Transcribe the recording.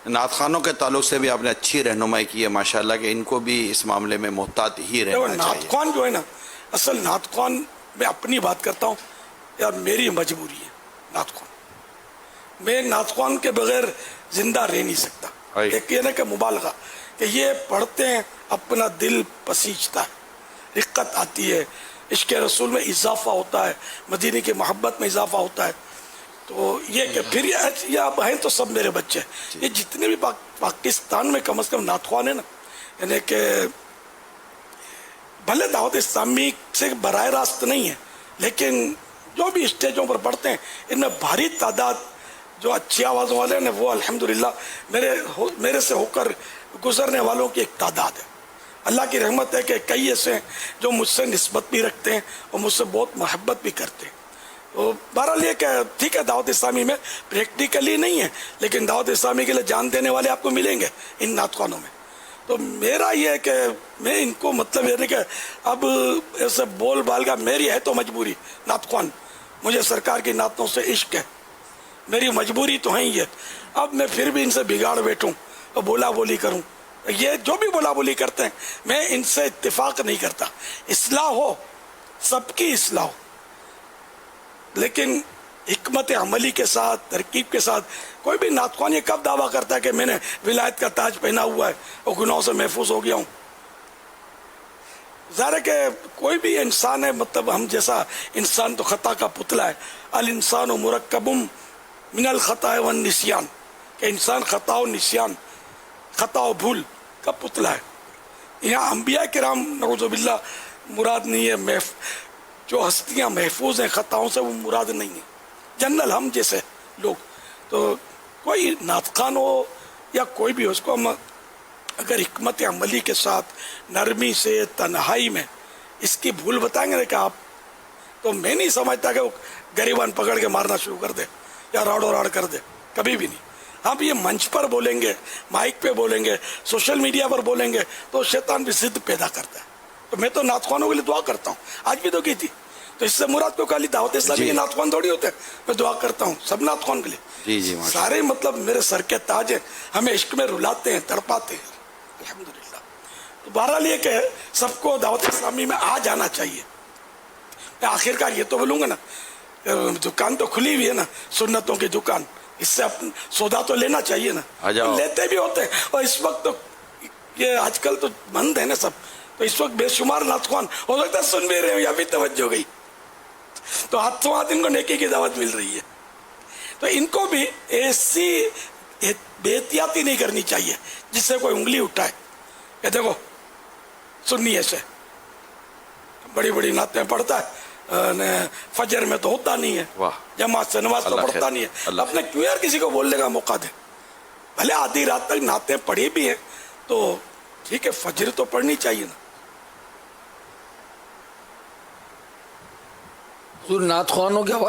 نعت خوانوں کے تعلق سے بھی آپ نے اچھی رہنمائی کی ہے ماشاءاللہ کہ ان کو بھی اس معاملے میں محتاط ہی رہنا چاہیے. نعت خوان جو ہے نا، اصل نعت خوان میں اپنی بات کرتا ہوں یار، میری مجبوری ہے نعت خوان. میں نعت خوان کے بغیر زندہ رہ نہیں سکتا. ایک یہ نا کہ مبالغہ کہ یہ پڑھتے ہیں اپنا دل پسیجتا ہے، رقت آتی ہے، عشق رسول میں اضافہ ہوتا ہے، مدینے کی محبت میں اضافہ ہوتا ہے. تو یہ کہ پھر یہ اب ہیں تو سب میرے بچے ہیں. یہ جتنے بھی پاکستان میں کم از کم نعت خوان ہیں نا، یعنی کہ بھلے دعوت اسلامی سے براہ راست نہیں ہے، لیکن جو بھی اسٹیجوں پر پڑھتے ہیں ان میں بھاری تعداد جو اچھی آوازوں والے ہیں وہ الحمدللہ میرے سے ہو کر گزرنے والوں کی ایک تعداد ہے. اللہ کی رحمت ہے کہ کئی ایسے ہیں جو مجھ سے نسبت بھی رکھتے ہیں اور مجھ سے بہت محبت بھی کرتے ہیں. تو بہرحال یہ کہ ٹھیک ہے، دعوت اسلامی میں پریکٹیکلی نہیں ہے، لیکن دعوت اسلامی کے لیے جان دینے والے آپ کو ملیں گے ان نعت خوانوں میں. تو میرا یہ ہے کہ میں ان کو مطلب یہ نہیں کہ اب ایسے بول بال کا، میری ہے تو مجبوری نعت خوان، مجھے سرکار کی نعتوں سے عشق ہے، میری مجبوری تو ہے ہی ہے. اب میں پھر بھی ان سے بگاڑ بیٹھوں اور بولا بولی کروں، یہ جو بھی بولا بولی کرتے ہیں میں ان سے اتفاق نہیں کرتا. اصلاح ہو، سب کی اصلاح ہو، لیکن حکمت عملی کے ساتھ، ترکیب کے ساتھ. کوئی بھی نعت خوان یہ کب دعویٰ کرتا ہے کہ میں نے ولایت کا تاج پہنا ہوا ہے اور گناہوں سے محفوظ ہو گیا ہوں؟ ظاہر ہے کہ کوئی بھی انسان ہے، مطلب ہم جیسا انسان تو خطا کا پتلا ہے. الانسان مرکب من الخطا والنسیان، کہ انسان خطا و نسیان، خطا و بھول کا پتلا ہے. یہاں انبیاء کرام نعوذ باللہ مراد نہیں ہے، جو ہستیاں محفوظ ہیں خطاؤں سے وہ مراد نہیں ہے، جنرل ہم جیسے لوگ. تو کوئی نعت خوان ہو یا کوئی بھی ہو، اس کو ہم اگر حکمت عملی کے ساتھ نرمی سے تنہائی میں اس کی بھول بتائیں گے کہ آپ، تو میں نہیں سمجھتا کہ وہ گریبان پکڑ کے مارنا شروع کر دے یا راڑو راڑ کر دے، کبھی بھی نہیں. ہم یہ منچ پر بولیں گے، مائک پہ بولیں گے، سوشل میڈیا پر بولیں گے تو شیطان بھی ضد پیدا کرتا ہے. تو میں تو نعت خوانوں کے لیے دعا کرتا ہوں، آج بھی تو کی تھی. تو اس سے مراد کو خالی دعوت اسلامی کے نعت خوان تھوڑی ہوتے ہیں. میں دعا کرتا ہوں سب نعت خوان کے لیے، سارے مطلب میرے سر کے تاج ہیں، ہمیں عشق میں رلاتے ہیں، تڑپاتے ہیں الحمدللہ. تو بہرحال یہ کہ سب کو دعوت اسلامی میں آ جانا چاہیے. میں آخر کار یہ تو بولوں گا نا، دکان تو کھلی ہوئی ہے نا سنتوں کی دکان، اس سے سودا تو لینا چاہیے نا. لیتے بھی ہوتے ہیں، اور اس وقت تو یہ آج کل تو بند ہے نا سب، تو اس وقت بے شمار نعت خوان ہو سکتا ہے سن بھی رہے ہو یا بھی توجہ گئی، تو ہاتھوں ہاتھ ان کو نیکی کی دعوت مل رہی ہے. تو ان کو بھی ایسی بے احتیاطی نہیں کرنی چاہیے جس سے کوئی انگلی اٹھائے کہ دیکھو سنی ایسے بڑی بڑی نعتیں پڑھتا ہے، فجر میں تو ہوتا نہیں ہے، جماعت سے نماز تو پڑھتا نہیں ہے. اپنے کیوں یار کسی کو بولنے کا موقع دے؟ بھلے آدھی رات تک نعتیں پڑھی بھی ہیں تو ٹھیک ہے، فجر تو پڑھنی چاہیے نا. نعت خوانوں کے حوالے